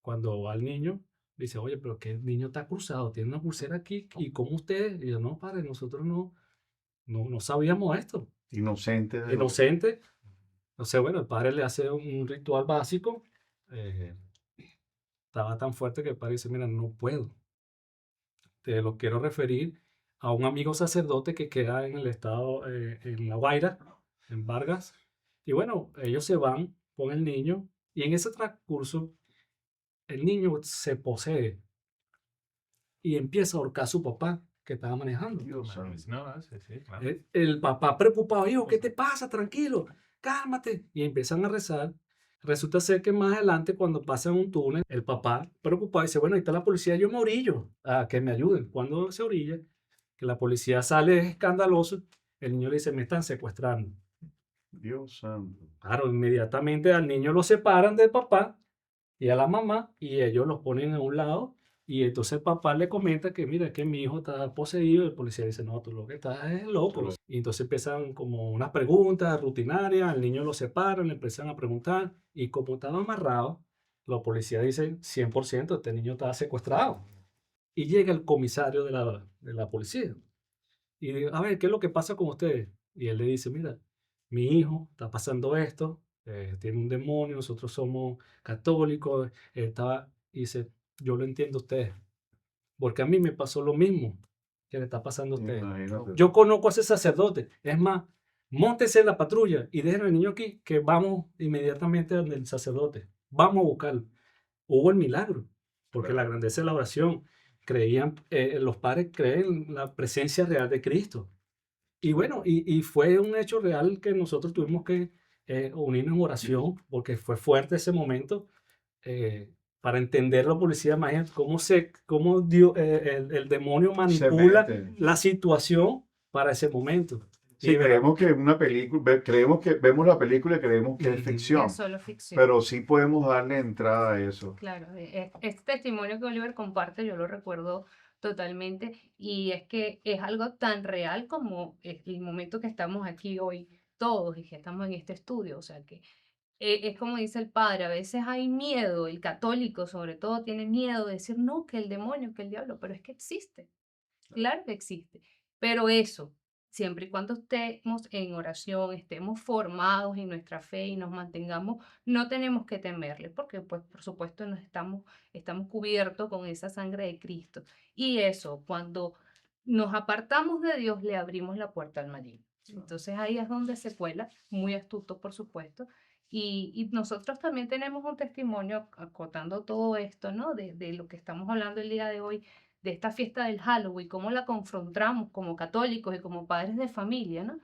Cuando va al niño, dice, oye, pero que el niño está cruzado, tiene una pulsera aquí, ¿y cómo ustedes? Y yo, no, padre, nosotros no sabíamos esto. Inocente. Inocente. Entonces, bueno, el padre le hace un ritual básico. Estaba tan fuerte que el padre dice, mira, no puedo. Te lo quiero referir a un amigo sacerdote que queda en el estado, en La Guaira, en Vargas. Y bueno, ellos se van con el niño y en ese transcurso el niño se posee y empieza a ahorcar a su papá que estaba manejando. Dios santo. No, sí, claro. El papá preocupado, hijo, ¿qué te pasa? Tranquilo, cálmate. Y empiezan a rezar. Resulta ser que más adelante, cuando pasan un túnel, el papá preocupado dice, bueno, ahí está la policía, yo me orillo, a que me ayuden. Cuando se orilla, que la policía sale escandaloso, el niño le dice, me están secuestrando. Dios santo. Claro, inmediatamente al niño lo separan del papá y a la mamá y ellos los ponen a un lado y entonces el papá le comenta que mira, que mi hijo está poseído y el policía dice, no, tú lo que estás es loco. Y entonces empiezan como unas preguntas rutinarias, al niño lo separan, le empiezan a preguntar y como estaba amarrado, la policía dice 100% este niño estaba secuestrado. Y llega el comisario de la policía y dice, a ver, ¿qué es lo que pasa con ustedes? Y él le dice, mira, mi hijo está pasando esto, tiene un demonio, nosotros somos católicos, y dice, yo lo entiendo a ustedes, porque a mí me pasó lo mismo que le está pasando a ustedes. Imagínate. Yo conozco a ese sacerdote, es más, móntese en la patrulla y dejen al niño aquí, que vamos inmediatamente donde el sacerdote, vamos a buscarlo. Hubo el milagro, porque la grandeza de la oración, los padres creen en la presencia real de Cristo. Y bueno, y fue un hecho real que nosotros tuvimos que unirnos en oración, porque fue fuerte ese momento, para entender la policía, imagínate cómo el demonio manipula la situación para ese momento. Sí, Y, creemos que una película, creemos que vemos la película y creemos que es ficción, Es solo ficción. pero sí podemos darle entrada a eso. Claro, este testimonio que Oliver comparte, yo lo recuerdo totalmente, y es que es algo tan real como el momento que estamos aquí hoy todos y que estamos en este estudio. O sea que es como dice el padre, a veces hay miedo, el católico sobre todo tiene miedo de decir, no, que el demonio, que el diablo, pero es que existe, claro que existe, pero eso, siempre y cuando estemos en oración, estemos formados en nuestra fe y nos mantengamos, no tenemos que temerle, porque pues por supuesto estamos cubiertos con esa sangre de Cristo. Y eso, cuando nos apartamos de Dios, le abrimos la puerta al maligno. Entonces ahí es donde se cuela, muy astuto por supuesto, y nosotros también tenemos un testimonio acotando todo esto, ¿no? De lo que estamos hablando el día de hoy, de esta fiesta del Halloween, cómo la confrontamos como católicos y como padres de familia, ¿no?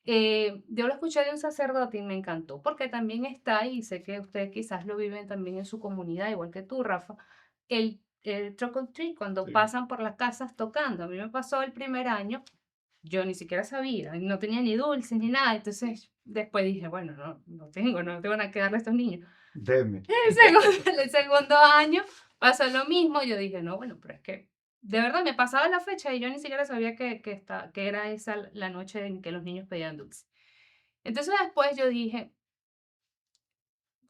Yo lo escuché de un sacerdote y me encantó, porque también está, y sé que ustedes quizás lo viven también en su comunidad, igual que tú, Rafa, el trick or treat, cuando Sí. pasan por las casas tocando. A mí me pasó el primer año, yo ni siquiera sabía, no tenía ni dulces ni nada, entonces después dije, bueno, no tengo nada que darle a estos niños. Deme. El segundo año pasó lo mismo, yo dije, no, bueno, pero es que de verdad me pasaba la fecha y yo ni siquiera sabía que era esa la noche en que los niños pedían dulce. Entonces después yo dije,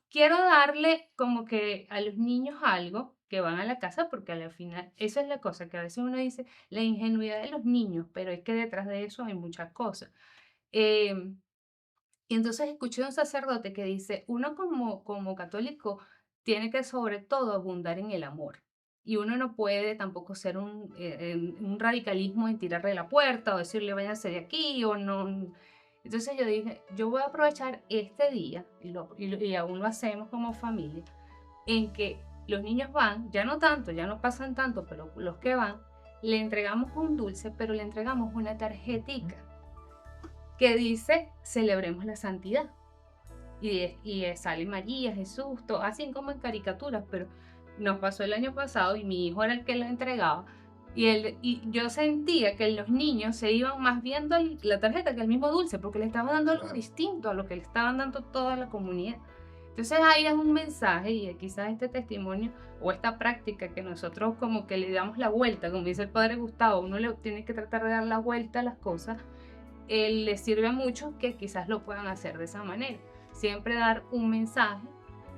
quiero darle como que a los niños algo que van a la casa, porque al final, esa es la cosa, que a veces uno dice, la ingenuidad de los niños, pero es que detrás de eso hay muchas cosas. Em, y entonces escuché a un sacerdote que dice, uno como católico tiene que sobre todo abundar en el amor. Y uno no puede tampoco ser un radicalismo en tirarle la puerta o decirle váyanse de aquí o no. Entonces yo dije, yo voy a aprovechar este día, y aún lo hacemos como familia, en que los niños van, ya no tanto, ya no pasan tanto, pero los que van, le entregamos un dulce, pero le entregamos una tarjetica que dice, celebremos la santidad. Y sale María, Jesús, todo, así como en caricaturas, pero nos pasó el año pasado y mi hijo era el que lo entregaba. Y yo sentía que los niños se iban más viendo la tarjeta que el mismo dulce, porque le estaban dando algo distinto a lo que le estaban dando toda la comunidad. Entonces ahí es un mensaje y quizás este testimonio o esta práctica que nosotros como que le damos la vuelta, como dice el padre Gustavo, uno le tiene que tratar de dar la vuelta a las cosas, les sirve a muchos que quizás lo puedan hacer de esa manera. Siempre dar un mensaje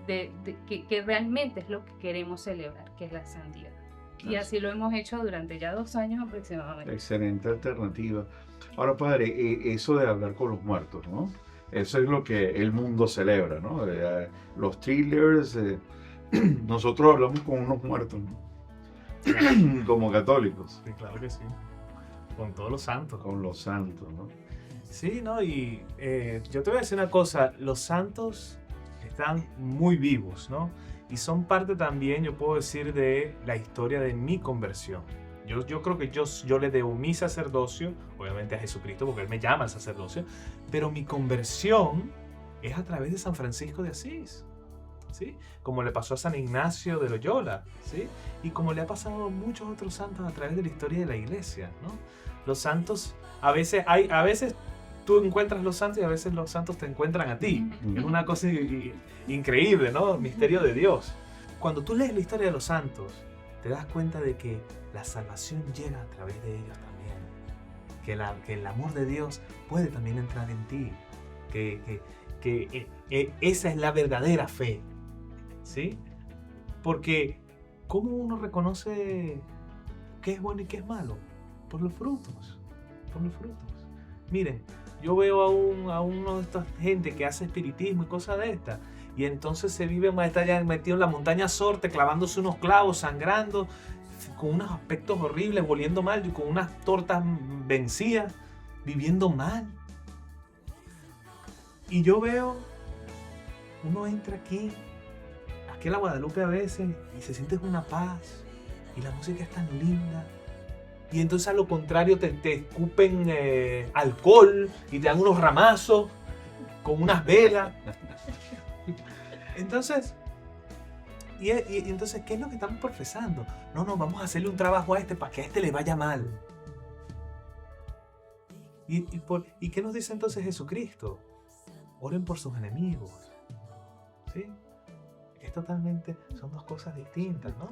que realmente es lo que queremos celebrar, que es la santidad. Y así lo hemos hecho durante ya 2 años aproximadamente. Excelente alternativa. Ahora, padre, eso de hablar con los muertos, ¿no? Eso es lo que el mundo celebra, ¿no? Los thrillers, nosotros hablamos con unos muertos, ¿no? Como católicos. Sí, claro que sí. Con todos los santos. Con los santos, ¿no? Sí, ¿no? Y yo te voy a decir una cosa, los santos están muy vivos, ¿no? Y son parte también, yo puedo decir, de la historia de mi conversión. Yo creo que yo le debo mi sacerdocio, obviamente a Jesucristo, porque Él me llama al sacerdocio, pero mi conversión es a través de San Francisco de Asís, ¿sí? Como le pasó a San Ignacio de Loyola, ¿sí? Y como le ha pasado a muchos otros santos a través de la historia de la iglesia, ¿no? Los santos, a veces tú encuentras los santos y a veces los santos te encuentran a ti. Es una cosa increíble, ¿no? El misterio de Dios. Cuando tú lees la historia de los santos, te das cuenta de que la salvación llega a través de ellos también. Que el amor de Dios puede también entrar en ti. Que esa es la verdadera fe, ¿sí? Porque ¿cómo uno reconoce qué es bueno y qué es malo? Por los frutos. Por los frutos. Miren, yo veo a uno de estas gente que hace espiritismo y cosas de estas, y entonces se vive metido en la montaña Sorte, clavándose unos clavos, sangrando, con unos aspectos horribles, oliendo mal, y con unas tortas vencidas, viviendo mal. Y yo veo, uno entra aquí a la Guadalupe a veces, y se siente una paz, y la música es tan linda. Y entonces a lo contrario te escupen alcohol y te dan unos ramazos con unas velas. Entonces, y entonces, ¿qué es lo que estamos profesando? No, vamos a hacerle un trabajo a este para que a este le vaya mal. ¿Y qué nos dice entonces Jesucristo? Oren por sus enemigos. ¿Sí? Es totalmente, son dos cosas distintas, ¿no?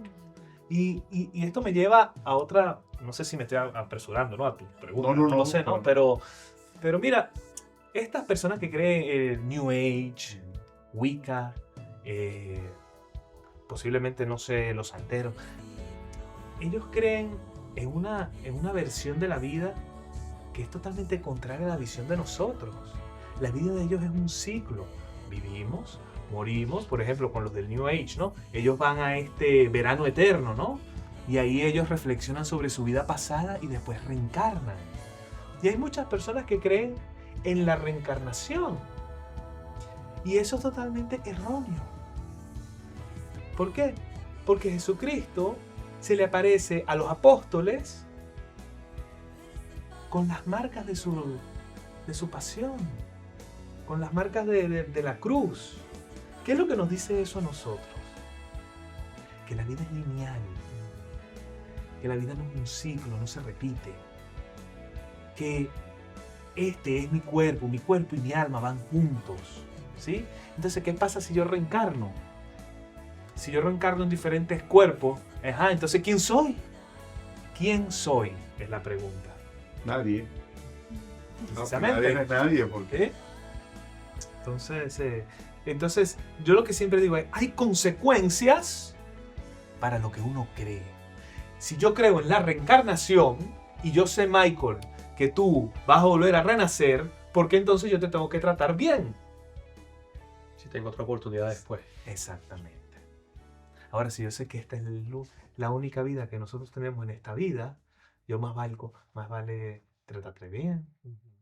Y esto me lleva a otra, no sé si me estoy apresurando, ¿no? A tu pregunta, no sé, ¿no? Pero mira, estas personas que creen New Age, Wicca, posiblemente, no sé, los santeros, ellos creen en una versión de la vida que es totalmente contraria a la visión de nosotros. La vida de ellos es un ciclo. Vivimos, morimos, por ejemplo, con los del New Age, ¿no? Ellos van a este verano eterno, ¿no? Y ahí ellos reflexionan sobre su vida pasada y después reencarnan. Y hay muchas personas que creen en la reencarnación. Y eso es totalmente erróneo. ¿Por qué? Porque Jesucristo se le aparece a los apóstoles con las marcas de su pasión, con las marcas de la cruz. ¿Qué es lo que nos dice eso a nosotros? Que la vida es lineal, que la vida no es un ciclo, no se repite, que este es mi cuerpo y mi alma van juntos, ¿sí? Entonces, ¿qué pasa si yo reencarno? Si yo reencarno en diferentes cuerpos, entonces ¿quién soy? ¿Quién soy? Es la pregunta. Nadie. Precisamente. Nadie es nadie, porque Entonces, yo lo que siempre digo es, hay consecuencias para lo que uno cree. Si yo creo en la reencarnación y yo sé, Michael, que tú vas a volver a renacer, ¿por qué entonces yo te tengo que tratar bien? Si tengo otra oportunidad después. Exactamente. Ahora, si yo sé que esta es la única vida que nosotros tenemos en esta vida, yo más vale tratarte bien,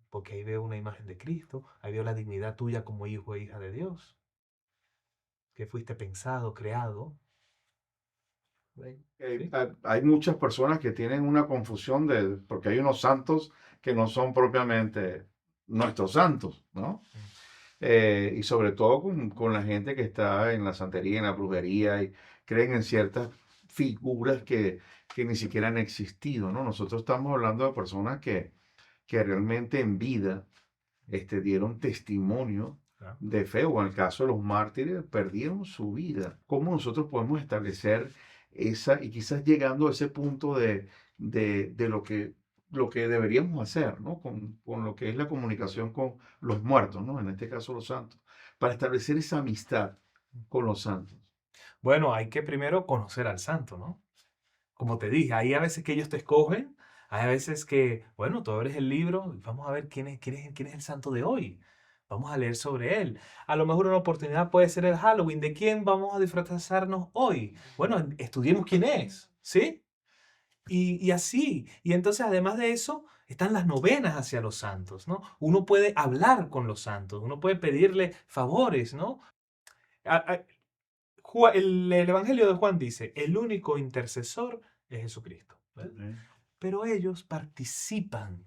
porque ahí veo una imagen de Cristo, ahí veo la dignidad tuya como hijo e hija de Dios, que fuiste pensado, creado. hay muchas personas que tienen una confusión porque hay unos santos que no son propiamente nuestros santos, ¿no? Y sobre todo con la gente que está en la santería, en la brujería, y creen en ciertas figuras que ni siquiera han existido, ¿no? Nosotros estamos hablando de personas que realmente en vida dieron testimonio de fe, o en el caso de los mártires, perdieron su vida. ¿Cómo nosotros podemos establecer y quizás llegando a ese punto de lo que deberíamos hacer, ¿no? Con lo que es la comunicación con los muertos, ¿no? En este caso los santos, para establecer esa amistad con los santos? Bueno, hay que primero conocer al santo, ¿no? Como te dije, hay a veces que ellos te escogen, hay a veces que, bueno, tú abres el libro y vamos a ver quién es el santo de hoy. Vamos a leer sobre él. A lo mejor una oportunidad puede ser el Halloween. ¿De quién vamos a disfrazarnos hoy? Bueno, estudiemos quién es, ¿sí? Y así. Y entonces, además de eso, están las novenas hacia los santos, ¿no? Uno puede hablar con los santos, uno puede pedirle favores, ¿no? El Evangelio de Juan dice, el único intercesor es Jesucristo. Pero ellos participan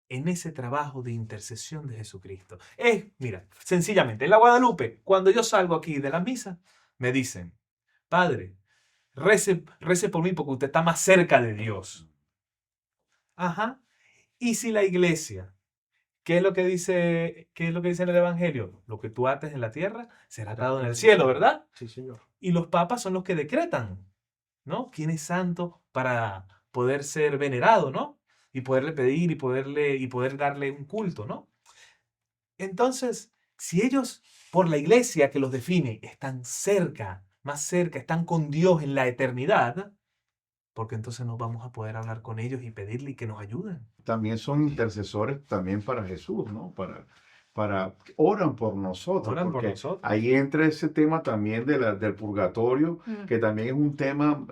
en ese trabajo de intercesión de Jesucristo. Mira, sencillamente, en la Guadalupe, cuando yo salgo aquí de la misa, me dicen, Padre, rece por mí porque usted está más cerca de Dios. Ajá. Y si la iglesia, ¿qué es lo que dice en el Evangelio? Lo que tú ates en la tierra será atado en el cielo, ¿verdad? Sí, señor. Y los papas son los que decretan, ¿no? ¿Quién es santo para poder ser venerado, ¿no? Y poderle pedir y poder darle un culto, ¿no? Entonces, si ellos, por la iglesia que los define, están más cerca, están con Dios en la eternidad, porque entonces no vamos a poder hablar con ellos y pedirle y que nos ayuden. También son intercesores también para Jesús, ¿no? Oran por nosotros. Oran por porque nosotros. ahí entra ese tema también del purgatorio, que también es un tema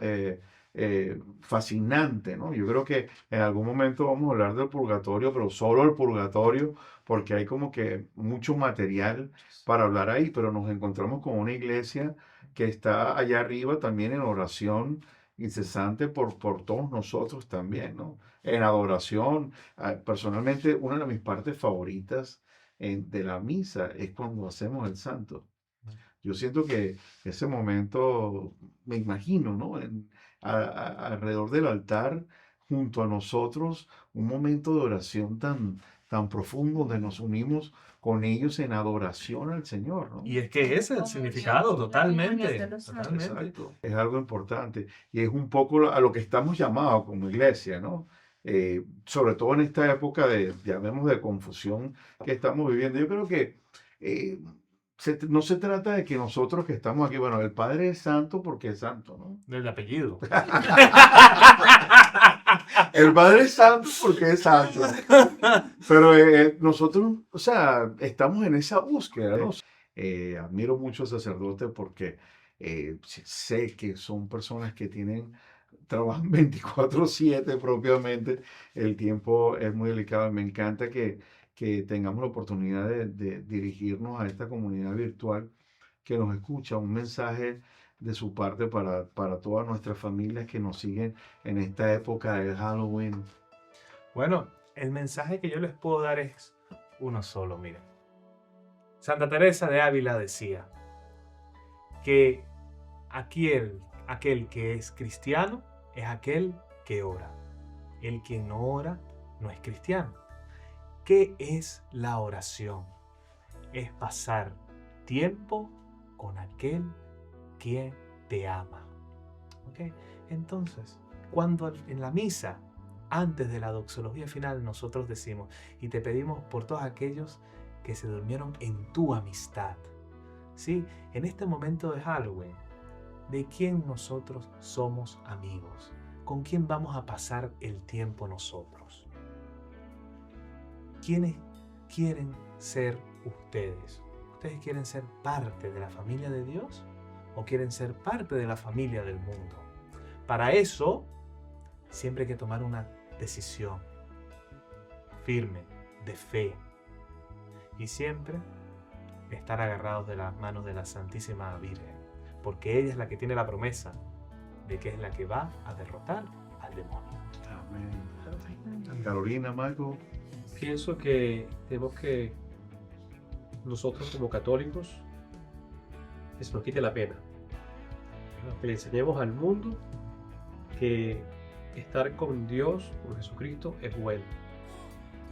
fascinante, ¿no? Yo creo que en algún momento vamos a hablar del purgatorio, pero solo el purgatorio, porque hay como que mucho material para hablar ahí, pero nos encontramos con una iglesia que está allá arriba también en oración incesante por todos nosotros también, ¿no? En adoración. Personalmente, una de mis partes favoritas de la misa es cuando hacemos el santo. Yo siento que ese momento, me imagino, ¿no? Alrededor del altar, junto a nosotros, un momento de oración tan profundo donde nos unimos con ellos en adoración al Señor, ¿no? Y es que ese es el significado, totalmente. Exacto. Es algo importante y es un poco a lo que estamos llamados como iglesia, ¿no? Sobre todo en esta época llamemos de confusión que estamos viviendo. Yo creo que no se trata de que nosotros que estamos aquí, bueno, el Padre es santo porque es santo, ¿no? Del apellido. El Padre es santo porque es santo. Pero nosotros, o sea, estamos en esa búsqueda, ¿no? Admiro mucho a sacerdotes porque sé que son personas que tienen trabajan 24/7 propiamente. El tiempo es muy delicado. Me encanta que tengamos la oportunidad de dirigirnos a esta comunidad virtual que nos escucha, un mensaje de su parte para todas nuestras familias que nos siguen en esta época de Halloween. Bueno, el mensaje que yo les puedo dar es uno solo, miren. Santa Teresa de Ávila decía que aquel que es cristiano es aquel que ora. El que no ora no es cristiano. ¿Qué es la oración? Es pasar tiempo con aquel que te ama. ¿Ok? Entonces, cuando en la misa, antes de la doxología final, nosotros decimos y te pedimos por todos aquellos que se durmieron en tu amistad. ¿Sí? En este momento de Halloween, ¿de quién nosotros somos amigos? ¿Con quién vamos a pasar el tiempo nosotros? ¿Quiénes quieren ser ustedes? ¿Ustedes quieren ser parte de la familia de Dios o quieren ser parte de la familia del mundo? Para eso, siempre hay que tomar una decisión firme, de fe, y siempre estar agarrados de las manos de la Santísima Virgen, porque ella es la que tiene la promesa de que es la que va a derrotar al demonio. Amén. Carolina, Marco. Pienso que tenemos que, nosotros como católicos, que se nos quite la pena. Que le enseñemos al mundo que estar con Dios, con Jesucristo, es bueno.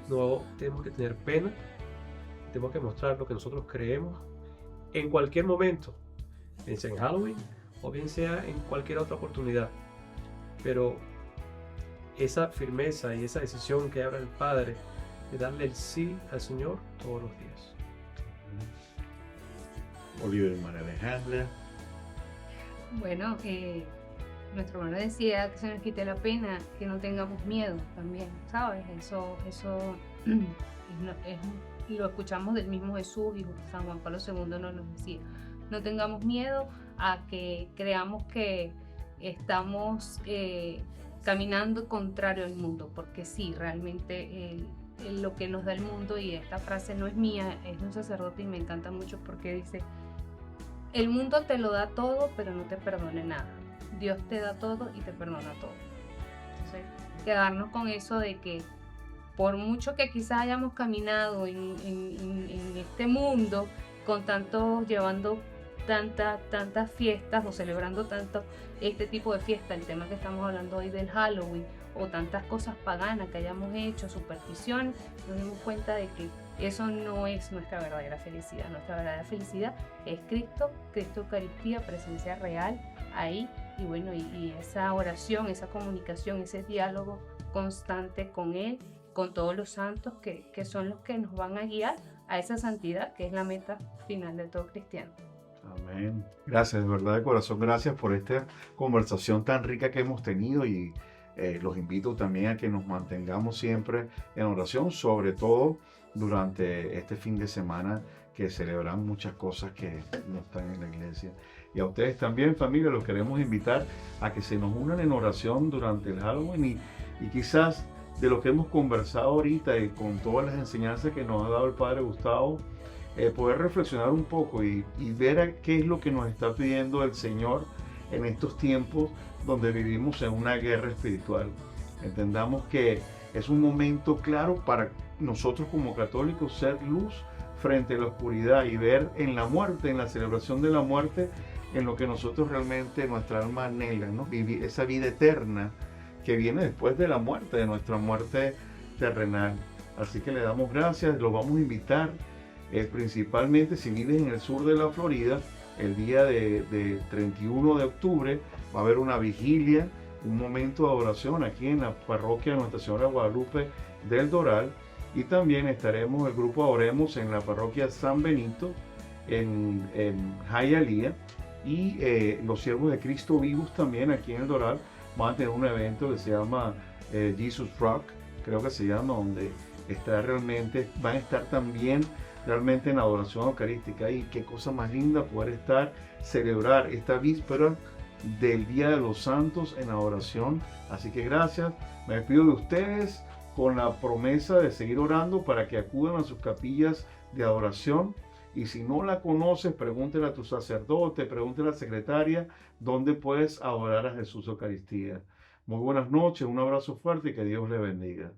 No tenemos que tener pena, tenemos que mostrar lo que nosotros creemos en cualquier momento, bien sea en Halloween o bien sea en cualquier otra oportunidad. Pero esa firmeza y esa decisión que habla el Padre de darle el sí al Señor todos los días. Oliver y María Alejandra. Bueno, nuestro hermano decía que se nos quite la pena, que no tengamos miedo también, ¿sabes? Eso lo escuchamos del mismo Jesús, y San Juan Pablo II nos lo decía. No tengamos miedo a que creamos que estamos caminando contrario al mundo, porque sí, realmente lo que nos da el mundo, y esta frase no es mía, es de un sacerdote y me encanta mucho porque dice: el mundo te lo da todo, pero no te perdone nada. Dios te da todo y te perdona todo. Entonces, quedarnos con eso de que por mucho que quizás hayamos caminado en este mundo con tanto, llevando tantas fiestas o celebrando tanto este tipo de fiesta, el tema que estamos hablando hoy del Halloween, o tantas cosas paganas que hayamos hecho, supersticiones, nos dimos cuenta de que eso no es nuestra verdadera felicidad. Nuestra verdadera felicidad es Cristo, Eucaristía, presencia real ahí, y bueno, y esa oración, esa comunicación, ese diálogo constante con Él, con todos los santos que son los que nos van a guiar a esa santidad que es la meta final de todo cristiano. Amén. Gracias, de verdad, de corazón, gracias por esta conversación tan rica que hemos tenido, y los invito también a que nos mantengamos siempre en oración, sobre todo durante este fin de semana que celebran muchas cosas que no están en la iglesia. Y a ustedes también, familia, los queremos invitar a que se nos unan en oración durante el Halloween, y quizás de lo que hemos conversado ahorita y con todas las enseñanzas que nos ha dado el Padre Gustavo, poder reflexionar un poco y ver a qué es lo que nos está pidiendo el Señor en estos tiempos donde vivimos en una guerra espiritual. Entendamos que es un momento claro para nosotros como católicos ser luz frente a la oscuridad, y ver en la muerte, en la celebración de la muerte, en lo que nosotros realmente, nuestra alma anhela, ¿no? Vivir esa vida eterna que viene después de la muerte, de nuestra muerte terrenal. Así que le damos gracias, los vamos a invitar, principalmente si vives en el sur de la Florida, el día de 31 de octubre va a haber una vigilia, un momento de adoración aquí en la parroquia de Nuestra Señora de Guadalupe del Doral, y también estaremos el grupo Oremos en la parroquia San Benito en Hialeah, y los siervos de Cristo vivos también aquí en el Doral van a tener un evento que se llama Jesus Rock, creo que se llama, donde van a estar también realmente en adoración eucarística. Y qué cosa más linda poder celebrar esta víspera del Día de los Santos en adoración. Así que gracias. Me despido de ustedes con la promesa de seguir orando para que acudan a sus capillas de adoración. Y si no la conoces, pregúntale a tu sacerdote, pregúntale a la secretaria dónde puedes adorar a Jesús Eucaristía. Muy buenas noches, un abrazo fuerte y que Dios le bendiga.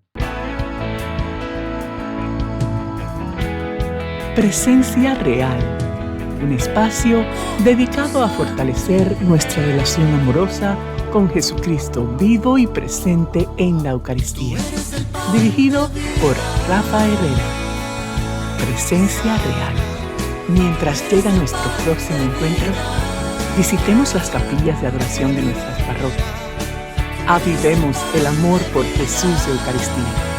Presencia Real, un espacio dedicado a fortalecer nuestra relación amorosa con Jesucristo vivo y presente en la Eucaristía. Dirigido por Rafa Herrera. Presencia Real. Mientras llega nuestro próximo encuentro, visitemos las capillas de adoración de nuestras parroquias. Avivemos el amor por Jesús de Eucaristía.